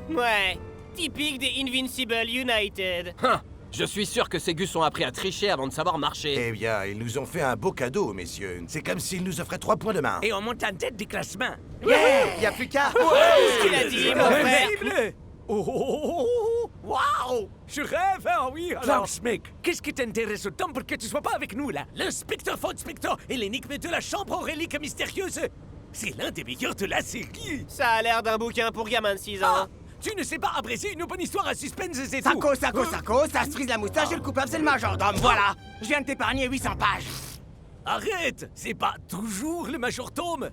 Ouais, typique des Invincible United. Je suis sûr que ces gus ont appris à tricher avant de savoir marcher. Eh bien, ils nous ont fait un beau cadeau, messieurs. C'est comme s'ils nous offraient 3 points de main. Et on monte en tête du classement. Yeah! Y a plus qu'à! Qu'est-ce qu'il a dit, mon frère? Terrible! Oh, wow! Je rêve, hein, oui, alors... Klaus, mec, qu'est-ce qui t'intéresse autant pour que tu sois pas avec nous, là? L'inspecteur Von Spector et l'énigme de la chambre aux reliques mystérieuses. C'est l'un des meilleurs de la série. Ça a l'air d'un bouquin pour gamin de 6 ans. Ah, tu ne sais pas apprécier une bonne histoire à suspense, c'est tout. Sacco, ça se frise la moustache et le coupable c'est le majordome, voilà! Je viens de t'épargner 800 pages! Arrête! C'est pas toujours le Major Tom.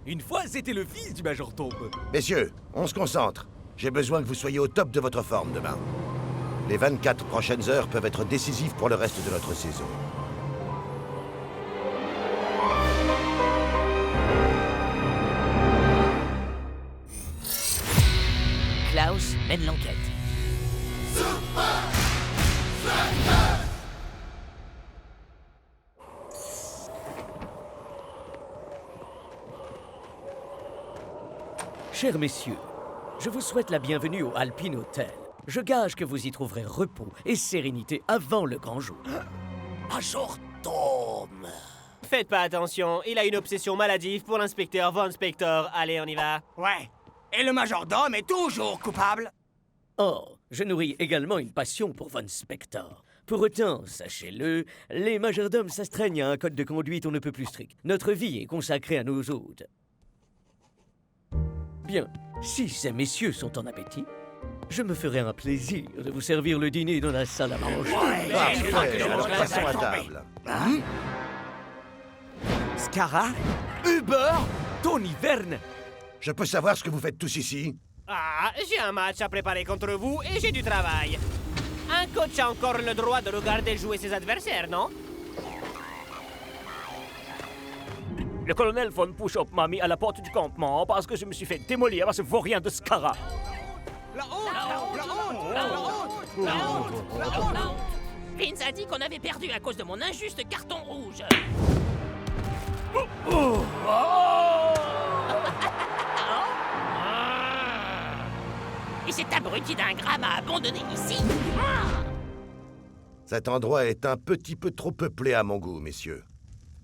Une fois, c'était le fils du Major Tom. Messieurs, on se concentre. J'ai besoin que vous soyez au top de votre forme demain. Les 24 prochaines heures peuvent être décisives pour le reste de notre saison. Klaus mène l'enquête. Chers messieurs, je vous souhaite la bienvenue au Alpine Hotel. Je gage que vous y trouverez repos et sérénité avant le grand jour. Major Tom. Faites pas attention, il a une obsession maladive pour l'inspecteur Von Spector. Allez, on y va. Ouais. Et le majordome est toujours coupable! Oh, je nourris également une passion pour Von Spector. Pour autant, sachez-le, les majordomes s'astreignent à un code de conduite on ne peut plus strict. Notre vie est consacrée à nos hôtes. Bien, si ces messieurs sont en appétit, je me ferai un plaisir de vous servir le dîner dans la salle à manger. Parfait, alors passons à table. Scara? Uber? Tony Verne? Je peux savoir ce que vous faites tous ici? Ah, j'ai un match à préparer contre vous et j'ai du travail. Un coach a encore le droit de regarder jouer ses adversaires, non? Le colonel Von Push-Up m'a mis à la porte du campement parce que je me suis fait démolir par ce vaurien de Scara. Vince a dit qu'on avait perdu à cause de mon injuste carton rouge. Et cet abruti d'ingrat m'a abandonné ici. Cet endroit est un petit peu trop peuplé à mon goût, messieurs.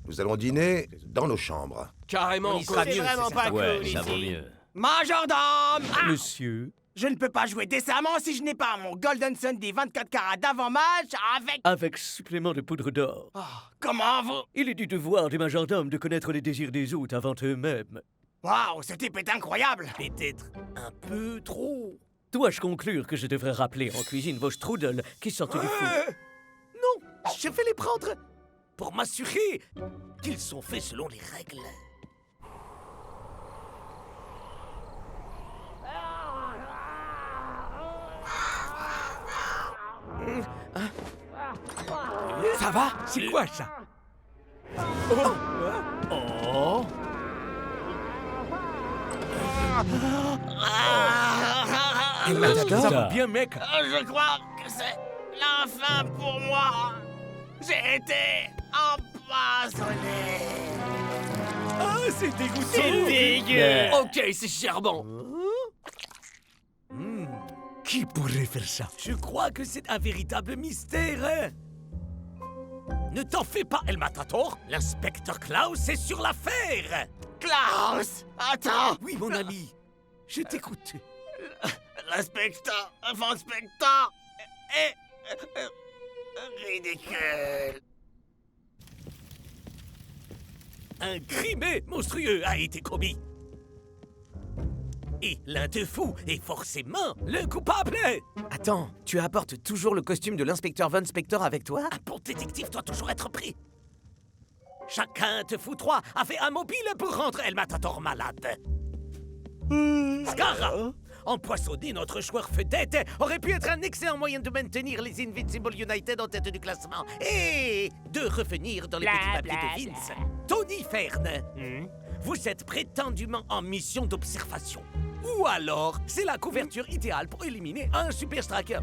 Nous allons dîner dans nos chambres. Carrément, C'est vraiment pas cool ici. Majordome! Monsieur, Je ne peux pas jouer décemment si je n'ai pas mon Golden Sun des 24 carats d'avant-match avec... avec supplément de poudre d'or. Comment vous... Il est du devoir du majordome de connaître les désirs des hôtes avant eux-mêmes. Waouh, ce type est incroyable! Peut-être un peu trop. Dois-je conclure que je devrais rappeler en cuisine vos strudels qui sortent du four? Non, je vais les prendre pour m'assurer qu'ils sont faits selon les règles. Ça va? C'est quoi ça? Ça va bien, mec? Je crois que c'est la fin pour moi. J'ai été empoisonné. Ah, c'est dégoûtant! C'est dégueu. Ok, c'est charbon. Qui pourrait faire ça? Je crois que c'est un véritable mystère. Ne t'en fais pas, El Matador. L'inspecteur Klaus est sur l'affaire. Klaus! Attends! Oui, mon ami. Je t'écoute. L'inspecteur Von Spector est... ridicule. Un crime monstrueux a été commis. Et l'un de vous est forcément le coupable. Attends, tu apportes toujours le costume de l'inspecteur Von Spector avec toi? Un bon détective doit toujours être pris. Chacun de vous trois a fait un mobile pour rendre El Matador malade. Scara, empoisonner notre joueur vedette aurait pu être un excellent moyen de maintenir les Invincible United en tête du classement et de revenir dans les petits papiers de Vince. Tony Fern, vous êtes prétendument en mission d'observation. Ou alors, c'est la couverture idéale pour éliminer un super striker.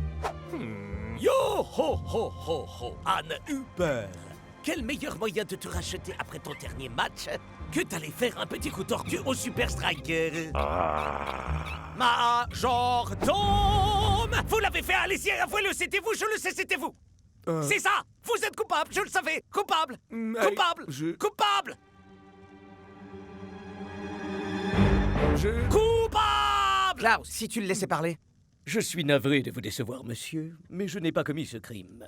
Yo ho ho ho ho, Anne Huber. Quel meilleur moyen de te racheter après ton dernier match que t'allais faire un petit coup tordu au Super Striker. Major Tom! Vous l'avez fait, allez-y, avouez-le, c'était vous, je le sais, c'était vous. C'est ça! Vous êtes coupable, je le savais! Coupable! Coupable! Coupable! Coupable! Klaus, si tu le laissais parler. Je suis navré de vous décevoir, monsieur, mais je n'ai pas commis ce crime.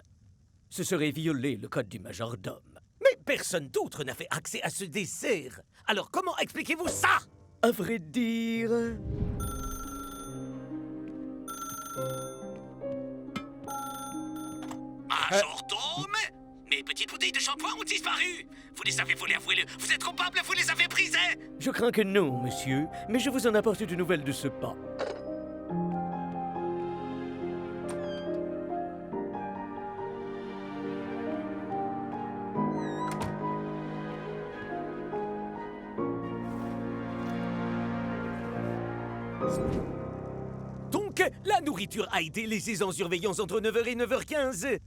Ce serait violer le code du majordome. Mais personne d'autre n'a fait accès à ce dessert. Alors comment expliquez-vous ça? À vrai dire... Major Tom? Mes petites bouteilles de shampoing ont disparu. Vous les avez volées, avouez-le. Vous êtes coupable, vous les avez prises. Je crains que non, monsieur, mais je vous en apporte de nouvelles de ce pas. Donc, la nourriture a été laissée en surveillance entre 9h et 9h15.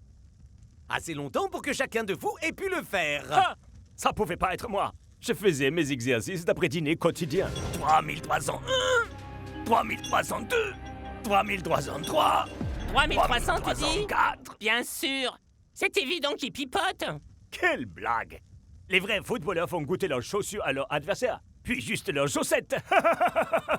Assez longtemps pour que chacun de vous ait pu le faire. Ah! Ça pouvait pas être moi. Je faisais mes exercices d'après-dîner quotidien. 3301, 3302, 3303, 3300, tu dis? 3304. Bien sûr. C'est évident qu'il pipote. Quelle blague! Les vrais footballeurs font goûter leurs chaussures à leur adversaire, puis juste leurs chaussettes.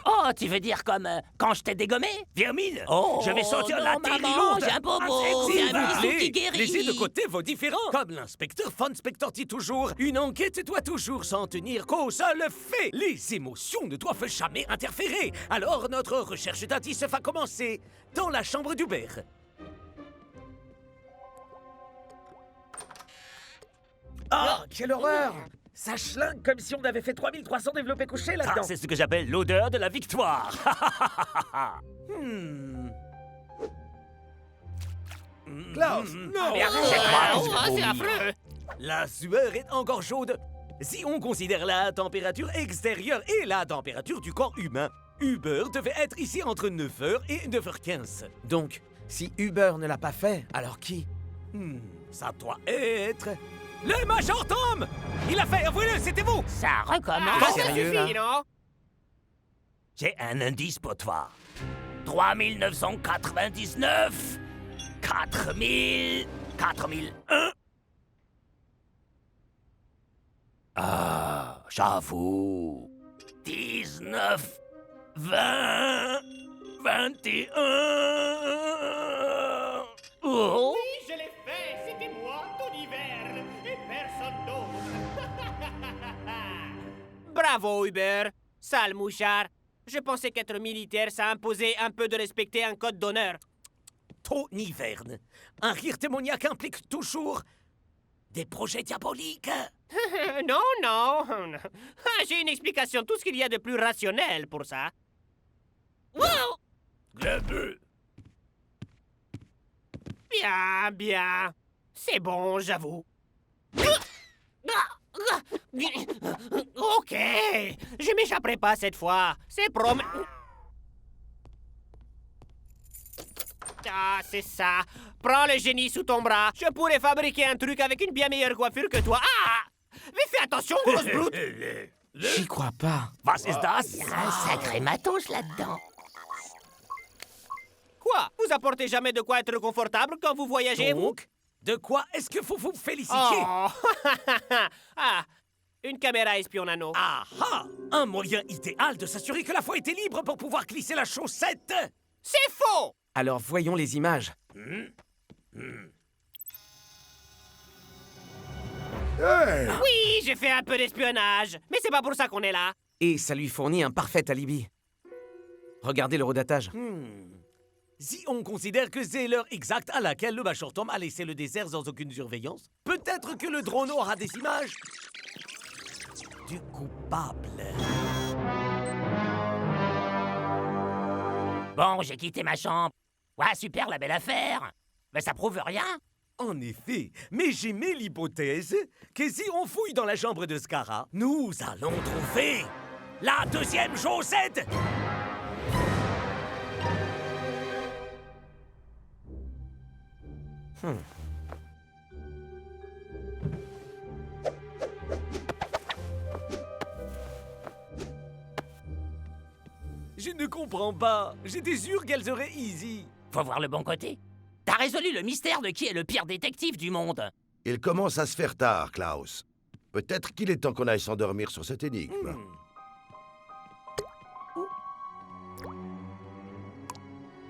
Oh, tu veux dire comme quand je t'ai dégommé? Vermine, Oh, je vais sortir la non, terrine maman, lourde. j'ai un bobo, S'il j'ai un vous bisou plaît, qui guérit. laissez de côté vos différends. Comme l'inspecteur Von Spector dit toujours, une enquête doit toujours s'en tenir qu'aux seuls faits. Les émotions ne doivent jamais interférer. Alors notre recherche d'indices va commencer dans la chambre d'Hubert. Oh, quelle horreur! Ça schlingue comme si on avait fait 3300 développés couchés Ça, là-dedans. c'est ce que j'appelle l'odeur de la victoire. Klaus, non! C'est affreux. La sueur est encore chaude. Si on considère la température extérieure et la température du corps humain, Hubert devait être ici entre 9h et 9h15. Donc, si Uber ne l'a pas fait, alors qui? Ça doit être... le Major Tom! Il l'a fait, avouez-le, c'était vous! Ça recommence. Ça sérieux, suffit, non? J'ai un indice pour toi. 3999, 4000, 4001. Ah, j'avoue. 19, 20, 21. Oh. Oui, je l'ai fait, c'était moi, Tony Verne, et personne d'autre. Bravo, Hubert. Sale mouchard. Je pensais qu'être militaire, ça imposait un peu de respecter un code d'honneur. Tony Verne. Un rire démoniaque implique toujours des projets diaboliques. Non, non. Ah, j'ai une explication, tout ce qu'il y a de plus rationnel pour ça. Wow. Bien, bien. C'est bon, j'avoue. Ok, je m'échapperai pas cette fois. C'est promis. Ah, c'est ça. Prends le génie sous ton bras. Je pourrais fabriquer un truc avec une bien meilleure coiffure que toi. Ah! Mais fais attention, grosse brute. J'y crois pas. Was ist das? Un sacré matos là-dedans. Quoi? Vous apportez jamais de quoi être confortable quand vous voyagez, vous? Donc, de quoi est-ce que vous vous félicitiez? Oh! Ah! Une caméra espion anneau. Ah ah! Un moyen idéal de s'assurer que la voie était libre pour pouvoir glisser la chaussette! C'est faux! Alors voyons les images. Oui, j'ai fait un peu d'espionnage. Mais c'est pas pour ça qu'on est là. Et ça lui fournit un parfait alibi. Regardez le redatage. Si on considère que c'est l'heure exacte à laquelle le Major Tom a laissé le désert sans aucune surveillance, peut-être que le drone aura des images du coupable. Bon, j'ai quitté ma chambre. Ouais, super, la belle affaire. Mais ça prouve rien. En effet, mais j'émets l'hypothèse que si on fouille dans la chambre de Scara, nous allons trouver la deuxième chaussette! Je ne comprends pas. J'étais sûr qu'elles seraient easy. Faut voir le bon côté. T'as résolu le mystère de qui est le pire détective du monde. Il commence à se faire tard, Klaus. Peut-être qu'il est temps qu'on aille s'endormir sur cette énigme.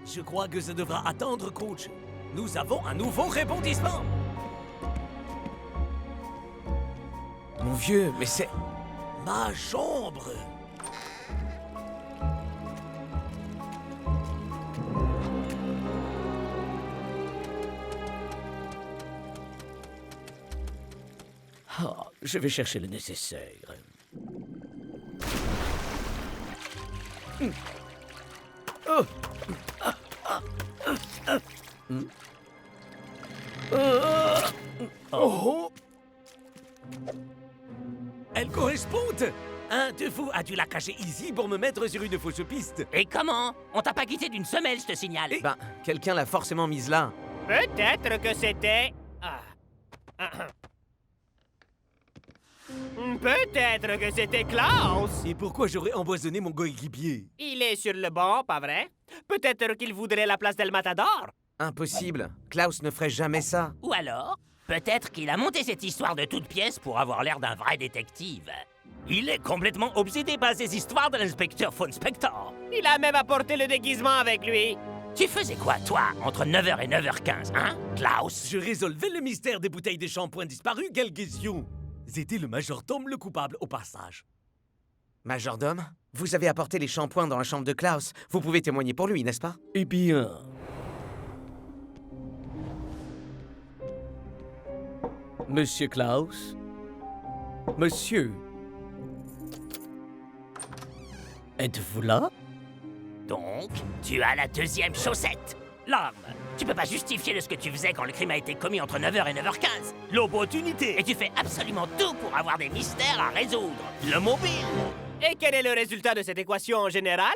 Je crois que ça devra attendre, coach. Nous avons un nouveau rebondissement. Mon vieux, mais c'est... Ma chambre. Ah, je vais chercher le nécessaire. Oh. Oh. Elles correspondent. Un de vous a dû la cacher ici pour me mettre sur une fausse piste. Et comment? On t'a pas quitté d'une semelle, je te signale. Ben, quelqu'un l'a forcément mise là. Peut-être que c'était... Peut-être que c'était Klaus. Et pourquoi j'aurais empoisonné mon coéquipier? Il est sur le banc, pas vrai? Peut-être qu'il voudrait la place d'El Matador. Impossible. Klaus ne ferait jamais ça. Ou alors, peut-être qu'il a monté cette histoire de toutes pièces pour avoir l'air d'un vrai détective. Il est complètement obsédé par ces histoires de l'inspecteur Von Spector. Il a même apporté le déguisement avec lui. Tu faisais quoi, toi, entre 9h et 9h15, hein, Klaus? Je résolvais le mystère des bouteilles de shampoing disparues, quelle question? C'était le majordome le coupable au passage. Majordome, vous avez apporté les shampoings dans la chambre de Klaus. Vous pouvez témoigner pour lui, n'est-ce pas? Eh bien... Monsieur Klaus? Monsieur? Êtes-vous là? Donc, tu as la deuxième chaussette. L'arme. Tu peux pas justifier de ce que tu faisais quand le crime a été commis entre 9h et 9h15. L'opportunité. Et tu fais absolument tout pour avoir des mystères à résoudre. Le mobile. Et quel est le résultat de cette équation en général?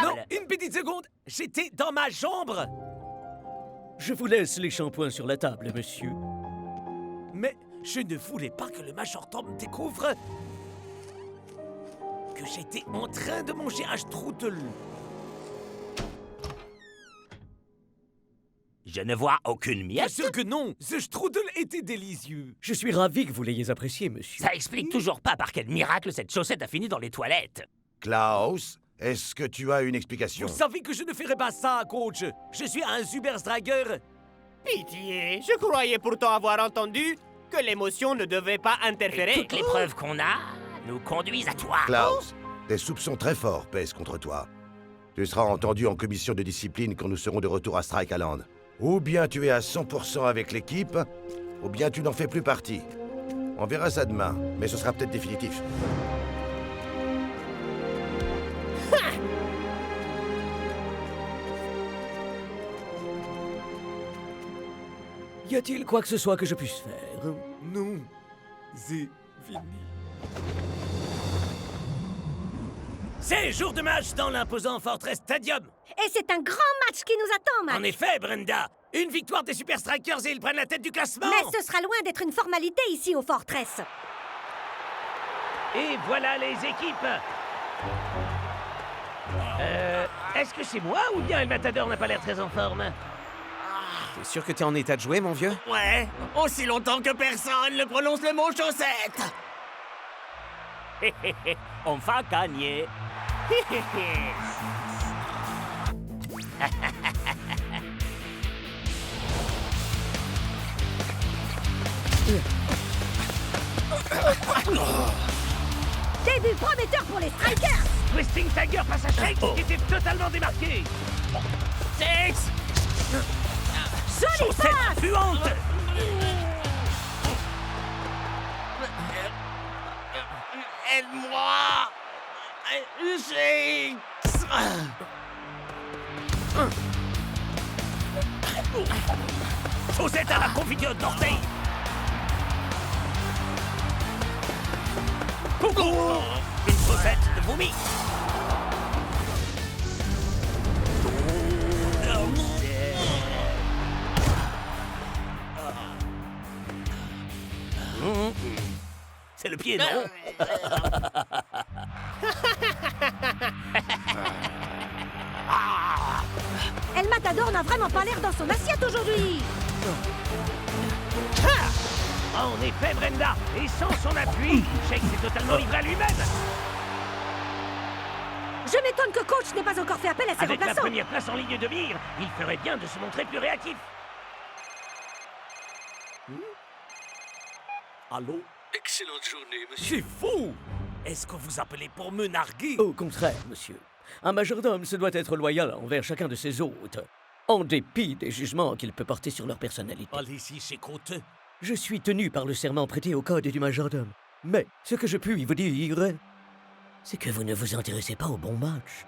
Non, une petite seconde. J'étais dans ma chambre. Je vous laisse les shampoings sur la table, monsieur. Mais je ne voulais pas que le majordome découvre que j'étais en train de manger un strudel. Je ne vois aucune Bien miette. sûr que non. Ce strudel était délicieux. Je suis ravi que vous l'ayez apprécié, monsieur. Ça explique toujours pas par quel miracle cette chaussette a fini dans les toilettes. Klaus, est-ce que tu as une explication? Vous savez que je ne ferai pas ça, coach. Je suis un Superstriker. Pitié, je croyais pourtant avoir entendu que l'émotion ne devait pas interférer. Toutes les preuves qu'on a nous conduisent à toi. Klaus, tes soupçons très forts pèsent contre toi. Tu seras entendu en commission de discipline quand nous serons de retour à Strike Island. Ou bien tu es à 100% avec l'équipe, ou bien tu n'en fais plus partie. On verra ça demain, mais ce sera peut-être définitif. Y a-t-il quoi que ce soit que je puisse faire? Non, c'est fini. C'est jour de match dans l'imposant Fortress Stadium. Et c'est un grand match qui nous attend, Max. En effet, Brenda, une victoire des Super Strikers et ils prennent la tête du classement. Mais ce sera loin d'être une formalité ici au Fortress. Et voilà les équipes. Est-ce que c'est moi ou bien El Matador n'a pas l'air très en forme? T'es sûr que t'es en état de jouer, mon vieux? Ouais, aussi longtemps que personne ne prononce le mot chaussette. On va gagner. Début prometteur pour les Strikers. Twisting Tiger face à Shake qui était totalement démarqué. Six! Jolie passe. Puante. Aide-moi! Six! Chaussette à la confiture d'orteil. Une chaussette de vomi. C'est le pied, non? majordome n'a vraiment pas l'air dans son assiette aujourd'hui. En effet, Brenda, et sans son appui, Shake s'est totalement livré à lui-même. Je m'étonne que coach n'ait pas encore fait appel à ses Avec la remplaçants. première place en ligne de mire, il ferait bien de se montrer plus réactif. Allô? Excellente journée, monsieur. C'est fou! Est-ce que vous appelez pour me narguer? Au contraire, monsieur. Un majordome se doit être loyal envers chacun de ses hôtes, en dépit des jugements qu'il peut porter sur leur personnalité. Allez-y, chez Côte. Je suis tenu par le serment prêté au code du majordome. Mais ce que je puis vous dire, c'est que vous ne vous intéressez pas au bon match.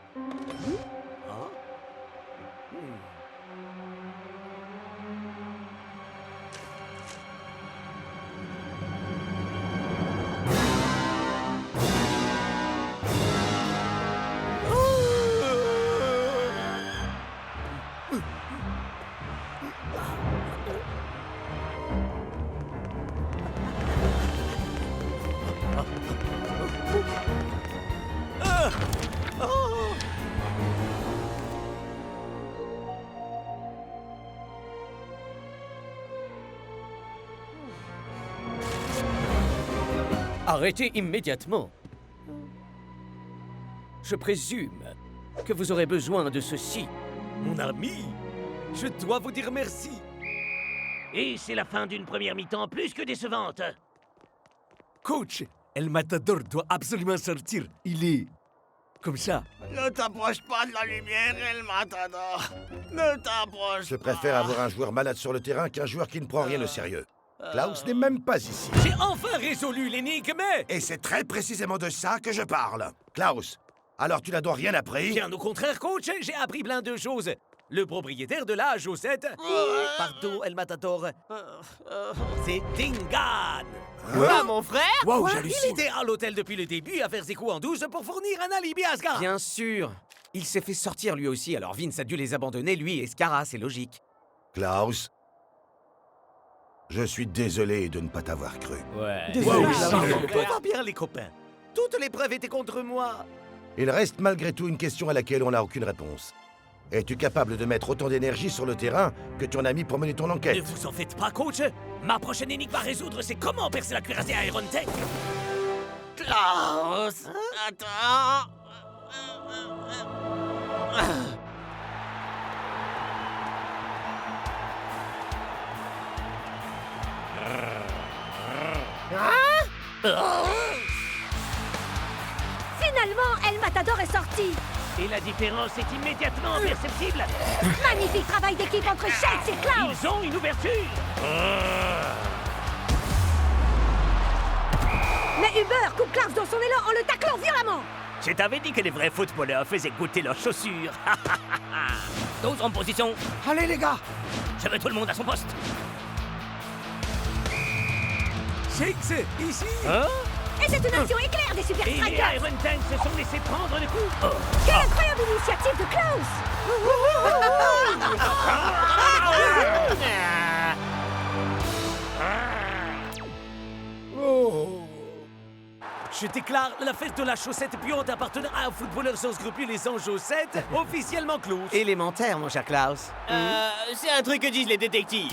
Arrêtez immédiatement. Je présume que vous aurez besoin de ceci. Mon ami, je dois vous dire merci. Et c'est la fin d'une première mi-temps plus que décevante. Coach, El Matador doit absolument sortir. Il est... comme ça. Ne t'approche pas de la lumière, El Matador. Ne t'approche Je pas. préfère avoir un joueur malade sur le terrain qu'un joueur qui ne prend rien au sérieux. Klaus n'est même pas ici. J'ai enfin résolu l'énigme. Et c'est très précisément de ça que je parle. Klaus, alors tu n'as donc rien appris? Bien au contraire, coach, j'ai appris plein de choses. Le propriétaire de la chaussette... Pardon, El Matador. C'est Dingan. Quoi, mon frère? Wow, j'hallucine. Il était à l'hôtel depuis le début à faire ses coups en douce pour fournir un alibi à Scar. Bien sûr. Il s'est fait sortir lui aussi, alors Vince a dû les abandonner, lui et Scara, c'est logique. Klaus, je suis désolé de ne pas t'avoir cru. Tout va bien, les copains. Toutes les preuves étaient contre moi. Il reste malgré tout une question à laquelle on n'a aucune réponse. Es-tu capable de mettre autant d'énergie sur le terrain que tu en as mis pour mener ton Ne enquête? vous en faites pas, coach. Ma prochaine énigme à résoudre, c'est comment percer la cuirassée à Iron Tech. Klaus, attends. Finalement, El Matador est sorti. Et la différence est immédiatement perceptible. Magnifique travail d'équipe entre Shakes et Klaus. Ils ont une ouverture. Mais Hubert coupe Klaus dans son élan en le taclant violemment. Je t'avais dit que les vrais footballeurs faisaient goûter leurs chaussures. Tous en position. Allez les gars! Je veux tout le monde à son poste. Shakes, ici. Et c'est une action éclair des Super Et les Strikers. Iron Tanks se sont laissés prendre le coup. Quelle incroyable initiative de Klaus. Je déclare la fête de la chaussette puante appartenant à un footballeur sans scrupules et sans chaussettes officiellement close. Élémentaire, mon cher Klaus. C'est un truc que disent les détectives.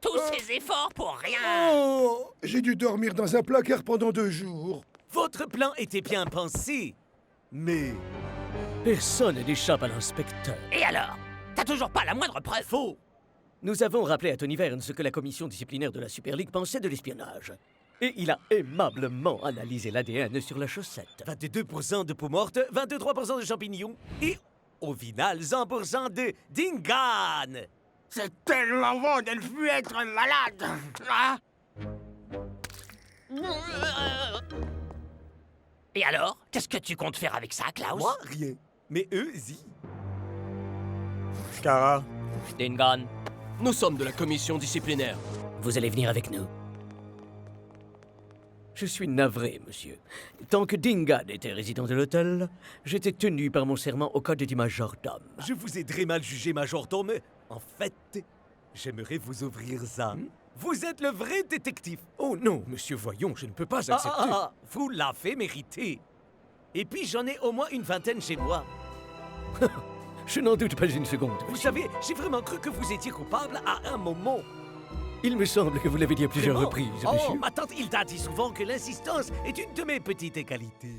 Tous ces efforts pour rien. Oh, j'ai dû dormir dans un placard pendant 2 jours. Votre plan était bien pensé, mais... Personne n'échappe à l'inspecteur. Et alors? T'as toujours pas la moindre preuve? Faux. Nous avons rappelé à Tony Verne ce que la commission disciplinaire de la Super League pensait de l'espionnage. Et il a aimablement analysé l'ADN sur la chaussette. 22% de peau morte, 23% de champignons et, au final, 100% de Dingan. C'est tellement bon de ne plus être malade. Ah. Et alors? Qu'est-ce que tu comptes faire avec ça, Klaus? Moi, rien. Mais eux, y. Scara. Dingan, Nous sommes de la commission disciplinaire. Vous allez venir avec nous. Je suis navré, monsieur. Tant que Dingan était résident de l'hôtel, j'étais tenu par mon serment au code du majordome. Je vous ai très mal jugé, majordome. En fait, j'aimerais vous ouvrir ça. Vous êtes le vrai détective. Oh non, monsieur, voyons, je ne peux pas accepter. Vous l'avez mérité. Et puis j'en ai au moins une vingtaine chez moi. Je n'en doute pas une seconde. Vous savez, j'ai vraiment cru que vous étiez coupable à un moment. Il me semble que vous l'avez dit à plusieurs Vraiment? reprises, Oh, monsieur. ma tante Hilda dit souvent que l'insistance est une de mes petites qualités.